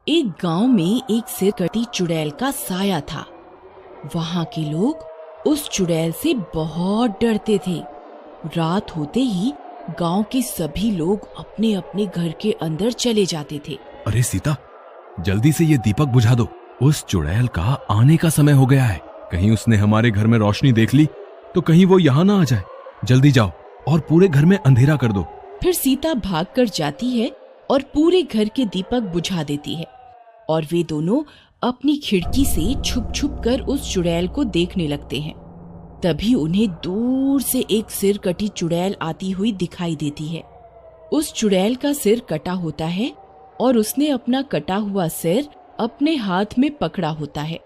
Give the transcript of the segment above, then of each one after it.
एक गांव में एक सिरकटी चुड़ैल का साया था। वहां के लोग उस चुड़ैल से बहुत डरते थे। रात होते ही गांव के सभी लोग अपने अपने घर के अंदर चले जाते थे। अरे सीता, जल्दी से ये दीपक बुझा दो। उस चुड़ैल का आने का समय हो गया है। कहीं उसने हमारे घर में रोशनी देख ली तो कहीं वो यहाँ ना आ जाए। जल्दी जाओ और पूरे घर में अंधेरा कर दो। फिर सीता भागकर जाती है और पूरे घर के दीपक बुझा देती है और वे दोनों अपनी खिड़की से छुप छुप कर उस चुड़ैल को देखने लगते हैं। तभी उन्हें दूर से एक सिर कटी चुड़ैल आती हुई दिखाई देती है। उस चुड़ैल का सिर कटा होता है और उसने अपना कटा हुआ सिर अपने हाथ में पकड़ा होता है।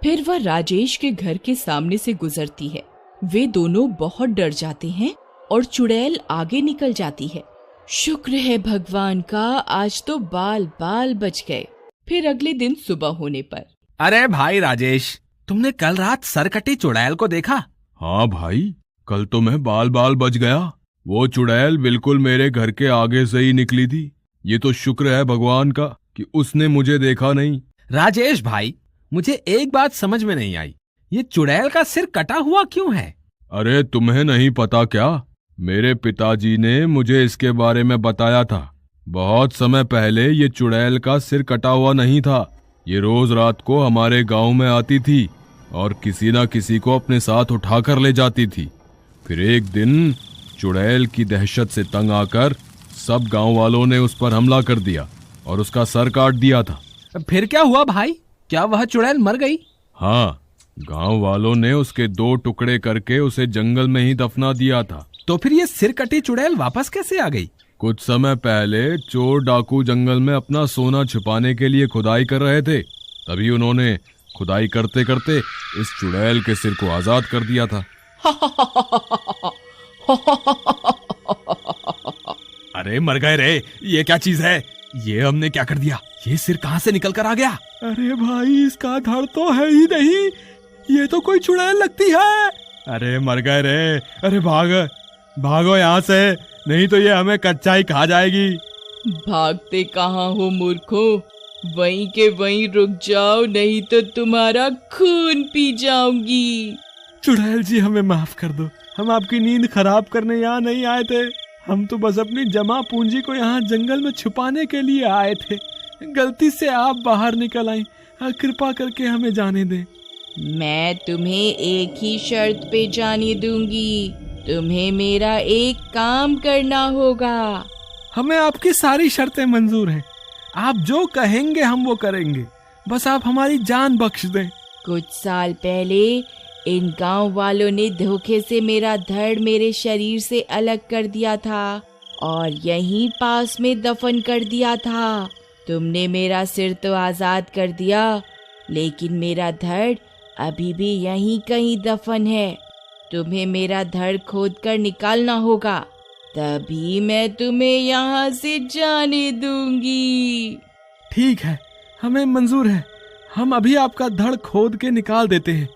फिर वह राजेश के घर के सामने से गुजरती है। वे दोनों बहुत डर जाते हैं और चुड़ैल आगे निकल जाती है। शुक्र है भगवान का, आज तो बाल बाल बच गए। फिर अगले दिन सुबह होने पर, अरे भाई राजेश, तुमने कल रात सरकटी चुड़ैल को देखा? हाँ भाई, कल तो मैं बाल बाल बच गया। वो चुड़ैल बिल्कुल मेरे घर के आगे से ही निकली थी। ये तो शुक्र है भगवान का कि उसने मुझे देखा नहीं। राजेश भाई, मुझे एक बात समझ में नहीं आई, ये चुड़ैल का सिर कटा हुआ क्यों है? अरे तुम्हें नहीं पता क्या? मेरे पिताजी ने मुझे इसके बारे में बताया था। बहुत समय पहले ये चुड़ैल का सिर कटा हुआ नहीं था। ये रोज रात को हमारे गांव में आती थी और किसी न किसी को अपने साथ उठाकर ले जाती थी। फिर एक दिन चुड़ैल की दहशत से तंग आकर सब गांव वालों ने उस पर हमला कर दिया और उसका सर काट दिया था। फिर क्या हुआ भाई? क्या वह चुड़ैल मर गई? हाँ, गांव वालों ने उसके 2 टुकड़े करके उसे जंगल में ही दफना दिया था। तो फिर ये सिर कटी चुड़ैल वापस कैसे आ गई? कुछ समय पहले चोर डाकू जंगल में अपना सोना छुपाने के लिए खुदाई कर रहे थे। तभी उन्होंने खुदाई करते करते इस चुड़ैल के सिर को आजाद कर दिया था। अरे मर गए रे, ये क्या चीज है? ये हमने क्या कर दिया? ये सिर कहाँ से निकल कर आ गया? अरे भाई, इसका धड़ तो है ही नहीं, ये तो कोई चुड़ैल लगती है। अरे मर गए रे, अरे भागो यहाँ से, नहीं तो ये हमें कच्चा ही खा जाएगी। भागते कहाँ हो मूर्खो, वहीं के वहीं रुक जाओ, नहीं तो तुम्हारा खून पी जाऊंगी। चुड़ैल जी, हमें माफ कर दो, हम आपकी नींद खराब करने यहाँ नहीं आए थे। हम तो बस अपनी जमा पूंजी को यहाँ जंगल में छुपाने के लिए आए थे। गलती से आप बाहर निकल आई, कृपा करके हमें जाने दें। मैं तुम्हें एक ही शर्त पे जाने दूंगी, तुम्हें मेरा एक काम करना होगा। हमें आपकी सारी शर्तें मंजूर हैं, आप जो कहेंगे हम वो करेंगे, बस आप हमारी जान बख्श दें। कुछ साल पहले इन गांव वालों ने धोखे से मेरा धड़ मेरे शरीर से अलग कर दिया था और यहीं पास में दफन कर दिया था। तुमने मेरा सिर तो आजाद कर दिया, लेकिन मेरा धड़ अभी भी यहीं कहीं दफन है। तुम्हें मेरा धड़ खोद कर निकालना होगा, तभी मैं तुम्हें यहाँ से जाने दूंगी। ठीक है, हमें मंजूर है, हम अभी आपका धड़ खोद के निकाल देते हैं।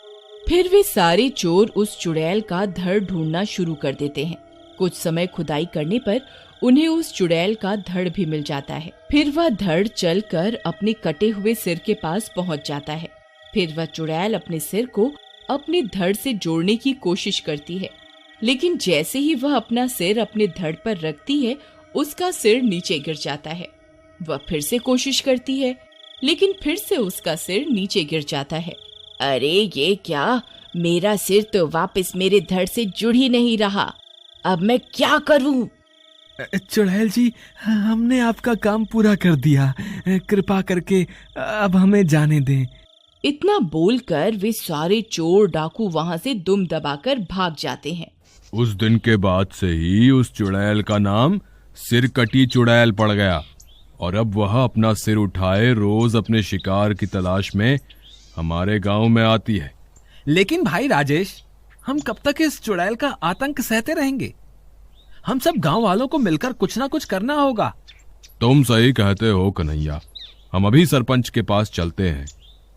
फिर वे सारे चोर उस चुड़ैल का धड़ ढूंढना शुरू कर देते हैं। कुछ समय खुदाई करने पर उन्हें उस चुड़ैल का धड़ भी मिल जाता है। फिर वह धड़ चलकर अपने कटे हुए सिर के पास पहुंच जाता है। फिर वह चुड़ैल अपने सिर को अपने धड़ से जोड़ने की कोशिश करती है, लेकिन जैसे ही वह अपना सिर अपने धड़ पर रखती है, उसका सिर नीचे गिर जाता है। वह फिर से कोशिश करती है, लेकिन फिर से उसका सिर नीचे गिर जाता है। अरे ये क्या, मेरा सिर तो वापस मेरे धड़ से जुड़ ही नहीं रहा, अब मैं क्या करूं? चुड़ैल जी, हमने आपका काम पूरा कर दिया, कृपा करके अब हमें जाने दें। इतना बोलकर वे सारे चोर डाकू वहां से दुम दबाकर भाग जाते हैं। उस दिन के बाद से ही उस चुड़ैल का नाम सिरकटी चुड़ैल पड़ गया और अब वह अपना सिर उठाए रोज अपने शिकार की तलाश में हमारे गांव में आती है। लेकिन भाई राजेश, हम कब तक इस चुड़ैल का आतंक सहते रहेंगे? हम सब गांव वालों को मिलकर कुछ ना कुछ करना होगा। तुम सही कहते हो कन्हैया, हम अभी सरपंच के पास चलते हैं,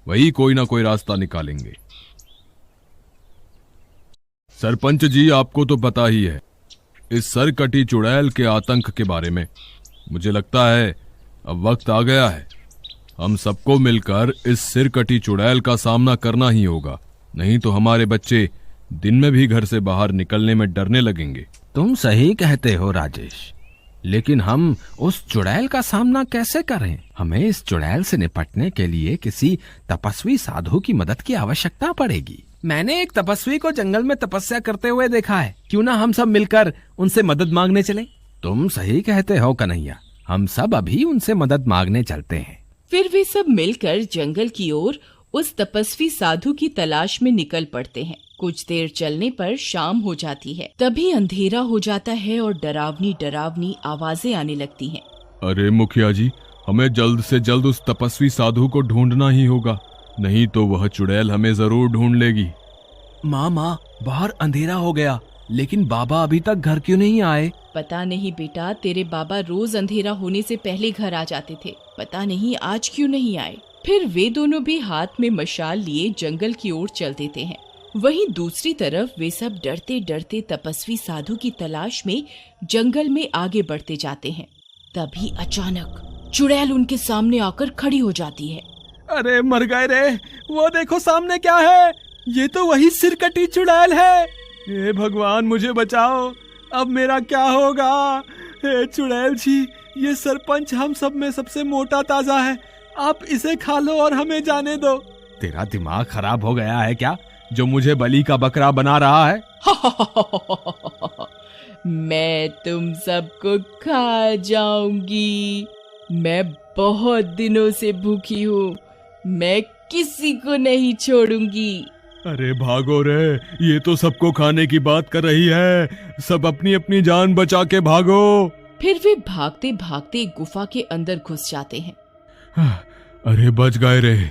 वही कोई ना कोई रास्ता निकालेंगे। सरपंच जी, आपको तो पता ही है इस सरकटी चुड़ैल के आतंक के बारे में। मुझे लगता है अब वक्त आ गया है हम सबको मिलकर इस सिरकटी चुड़ैल का सामना करना ही होगा, नहीं तो हमारे बच्चे दिन में भी घर से बाहर निकलने में डरने लगेंगे। तुम सही कहते हो राजेश, लेकिन हम उस चुड़ैल का सामना कैसे करें? हमें इस चुड़ैल से निपटने के लिए किसी तपस्वी साधु की मदद की आवश्यकता पड़ेगी। मैंने एक तपस्वी को जंगल में तपस्या करते हुए देखा है, क्यों ना हम सब मिलकर उनसे मदद मांगने चलें? तुम सही कहते हो कन्हैया, हम सब अभी उनसे मदद मांगने चलते हैं। फिर वे सब मिलकर जंगल की ओर उस तपस्वी साधु की तलाश में निकल पड़ते हैं। कुछ देर चलने पर शाम हो जाती है। तभी अंधेरा हो जाता है और डरावनी डरावनी आवाजें आने लगती हैं। अरे मुखिया जी, हमें जल्द से जल्द उस तपस्वी साधु को ढूंढना ही होगा, नहीं तो वह चुड़ैल हमें जरूर ढूंढ लेगी। माँ, बाहर अंधेरा हो गया, लेकिन बाबा अभी तक घर क्यों नहीं आए? पता नहीं बेटा, तेरे बाबा रोज अंधेरा होने से पहले घर आ जाते थे, पता नहीं आज क्यों नहीं आए। फिर वे दोनों भी हाथ में मशाल लिए जंगल की ओर चल देते हैं। वहीं दूसरी तरफ वे सब डरते डरते तपस्वी साधु की तलाश में जंगल में आगे बढ़ते जाते हैं। तभी अचानक चुड़ैल उनके सामने आकर खड़ी हो जाती है। अरे मर गए रे, वो देखो सामने क्या है, ये तो वही सिरकटी चुड़ैल है। हे भगवान मुझे बचाओ, अब मेरा क्या होगा? हे चुड़ैल जी, ये सरपंच हम सब में सबसे मोटा ताजा है, आप इसे खा लो और हमें जाने दो। तेरा दिमाग खराब हो गया है क्या, जो मुझे बलि का बकरा बना रहा है? मैं तुम सबको खा जाऊंगी। मैं बहुत दिनों से भूखी हूँ, मैं किसी को नहीं छोड़ूंगी। अरे भागो रे, ये तो सबको खाने की बात कर रही है, सब अपनी अपनी जान बचा के भागो। फिर वे भागते भागते गुफा के अंदर घुस जाते हैं। अरे बच गए रे,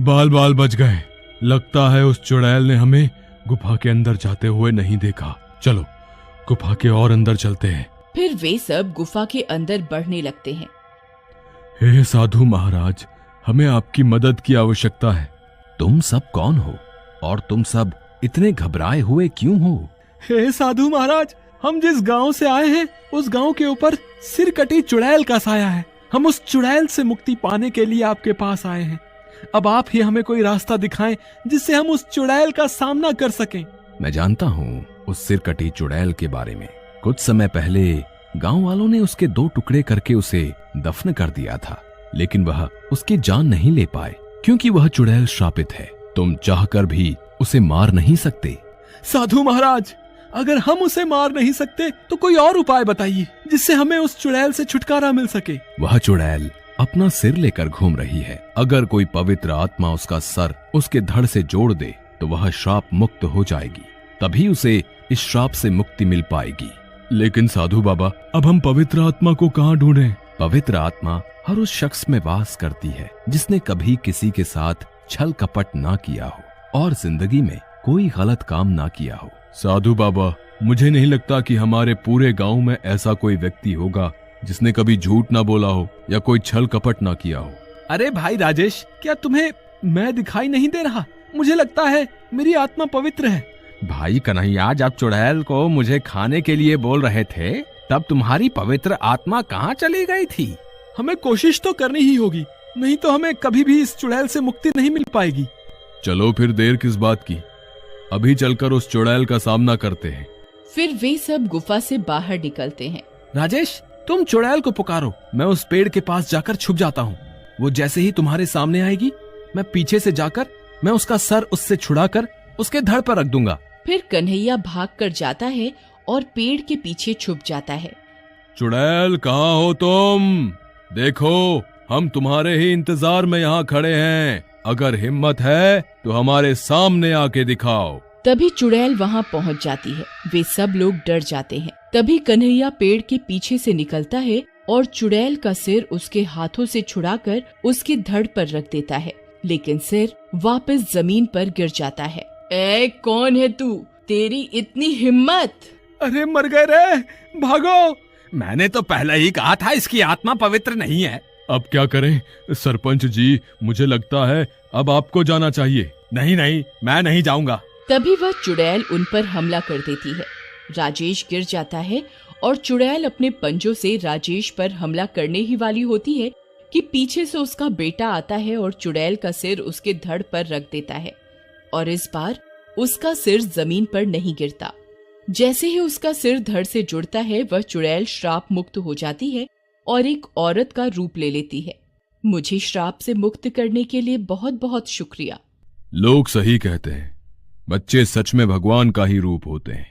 बाल बाल बच गए। लगता है उस चुड़ैल ने हमें गुफा के अंदर जाते हुए नहीं देखा। चलो गुफा के और अंदर चलते हैं। फिर वे सब गुफा के अंदर बढ़ने लगते हैं। हे साधु महाराज, हमें आपकी मदद की आवश्यकता है। तुम सब कौन हो और तुम सब इतने घबराए हुए क्यों हो? हे साधु महाराज, हम जिस गांव से आए हैं उस गांव के ऊपर सिरकटी चुड़ैल का साया है। हम उस चुड़ैल से मुक्ति पाने के लिए आपके पास आए हैं। अब आप ही हमें कोई रास्ता दिखाएं जिससे हम उस चुड़ैल का सामना कर सकें। मैं जानता हूँ उस सिरकटी चुड़ैल के बारे में। कुछ समय पहले गांव वालों ने उसके 2 टुकड़े करके उसे दफन कर दिया था, लेकिन वह उसकी जान नहीं ले पाए क्योंकि वह चुड़ैल श्रापित है। तुम चाहकर भी उसे मार नहीं सकते। साधु महाराज, अगर हम उसे मार नहीं सकते तो कोई और उपाय बताइए जिससे हमें उस चुड़ैल से छुटकारा मिल सके। वह चुड़ैल अपना सिर लेकर घूम रही है। अगर कोई पवित्र आत्मा उसका सर उसके धड़ से जोड़ दे तो वह श्राप मुक्त हो जाएगी, तभी उसे इस श्राप से मुक्ति मिल पाएगी। लेकिन साधु बाबा, अब हम पवित्र आत्मा को कहाँ ढूंढें? पवित्र आत्मा हर उस शख्स में वास करती है जिसने कभी किसी के साथ छल कपट ना किया हो और जिंदगी में कोई गलत काम ना किया हो। साधु बाबा, मुझे नहीं लगता कि हमारे पूरे गांव में ऐसा कोई व्यक्ति होगा जिसने कभी झूठ ना बोला हो या कोई छल कपट ना किया हो। अरे भाई राजेश, क्या तुम्हें मैं दिखाई नहीं दे रहा? मुझे लगता है मेरी आत्मा पवित्र है। भाई कन्हैया, जब चुड़ैल को मुझे खाने के लिए बोल रहे थे तब तुम्हारी पवित्र आत्मा कहाँ चली गई थी? हमें कोशिश तो करनी ही होगी, नहीं तो हमें कभी भी इस चुड़ैल से मुक्ति नहीं मिल पाएगी। चलो फिर देर किस बात की, अभी चलकर उस चुड़ैल का सामना करते हैं। फिर वे सब गुफा से बाहर निकलते हैं। राजेश, तुम चुड़ैल को पुकारो, मैं उस पेड़ के पास जाकर छुप जाता हूँ। वो जैसे ही तुम्हारे सामने आएगी, मैं पीछे से जाकर मैं उसका सर उससे छुड़ाकर उसके धड़ पर रख दूंगा। फिर कन्हैया भाग कर जाता है और पेड़ के पीछे छुप जाता है। चुड़ैल, कहाँ हो तुम? देखो, हम तुम्हारे ही इंतजार में यहाँ खड़े हैं। अगर हिम्मत है तो हमारे सामने आके दिखाओ। तभी चुड़ैल वहाँ पहुँच जाती है। वे सब लोग डर जाते हैं। तभी कन्हैया पेड़ के पीछे से निकलता है और चुड़ैल का सिर उसके हाथों से छुड़ाकर उसकी धड़ पर रख देता है, लेकिन सिर वापस जमीन पर गिर जाता है। ए, कौन है तू? तेरी इतनी हिम्मत? अरे मर गए रे, भागो। मैंने तो पहले ही कहा था इसकी आत्मा पवित्र नहीं है। अब क्या करें सरपंच जी, मुझे लगता है अब आपको जाना चाहिए। नहीं नहीं, मैं नहीं जाऊंगा। तभी वह चुड़ैल उन पर हमला कर देती है। राजेश गिर जाता है और चुड़ैल अपने पंजों से राजेश पर हमला करने ही वाली होती है कि पीछे से उसका बेटा आता है और चुड़ैल का सिर उसके धड़ पर रख देता है और इस बार उसका सिर जमीन पर नहीं गिरता। जैसे ही उसका सिर धड़ से जुड़ता है वह चुड़ैल श्राप मुक्त हो जाती है और एक औरत का रूप ले लेती है। मुझे श्राप से मुक्त करने के लिए बहुत बहुत शुक्रिया। लोग सही कहते हैं, बच्चे सच में भगवान का ही रूप होते हैं।